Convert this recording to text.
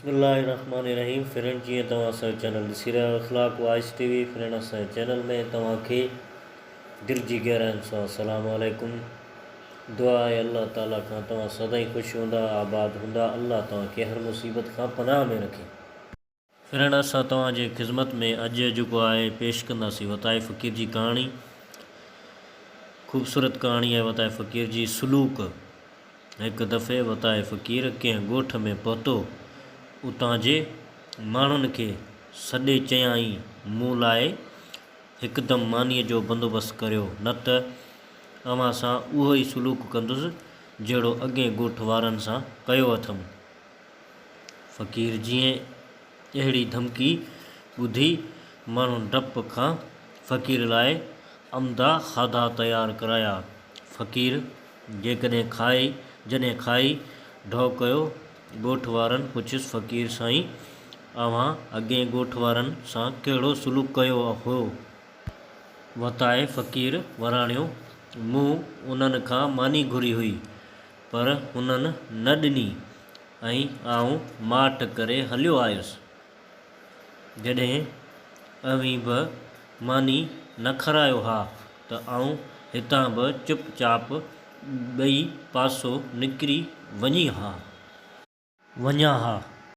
बिस्मिल्लाहिर्रहमानिर्रहीम। फ्रेंड जी तव्हां असांजो चैनल ॾिसी रहिया आहियो अख़लाक़ वाइस टीवी। फ्रेंड असांजे चैनल में तव्हांखे दिलि जी गहराइनि सां अस्सलामु अलैकुम। दुआ आहे अल्लाह ताला खां तव्हां सदाईं ख़ुशि हूंदा, आबाद हूंदा। अल्लाह तव्हांखे हर मुसीबत खां पनाह में रखे। फ्रेंड असां तव्हांजे ख़िदमत में अॼु जेको आहे पेश कंदासीं वताए फ़क़ीर जी कहाणी। ख़ूबसूरत कहाणी आहे वताए फ़क़ीर जी सलूक। हिकु दफ़े वताए फ़क़ीर कंहिं ॻोठ में पहुतो। उतां जे माण्हुनि खे सॾे चयाई, मूं लाइ हिकदमि मानीअ जो बंदोबस्तु करियो, न त अव्हां सां उहो ई सलूक कंदुसि जहिड़ो अॻे ॻोठ वारनि सां कयो अथमि। फ़क़ीर जीअं अहिड़ी धमकी ॿुधी माण्हुनि डप खां फ़क़ीर लाइ अमदा खाधा तयारु कराया। फ़क़ीर जॾहिं खाई ढो कयो, ॻोठ वारनि पुछियुसि, फ़क़ीर साईं, अव्हां अॻे ॻोठ वारनि सां कहिड़ो सलूक कयो हो? वताए फ़क़ीर वराणियो, मूं उन्हनि खां मानी घुरी हुई, पर हुननि न ॾिनी ऐं आउं माठ करे हलियो आयुसि। जॾहिं अव्हीं बि मानी न खारायो हा त आउं हितां बि चुपचाप ॿई पासो निकिरी वञा हा।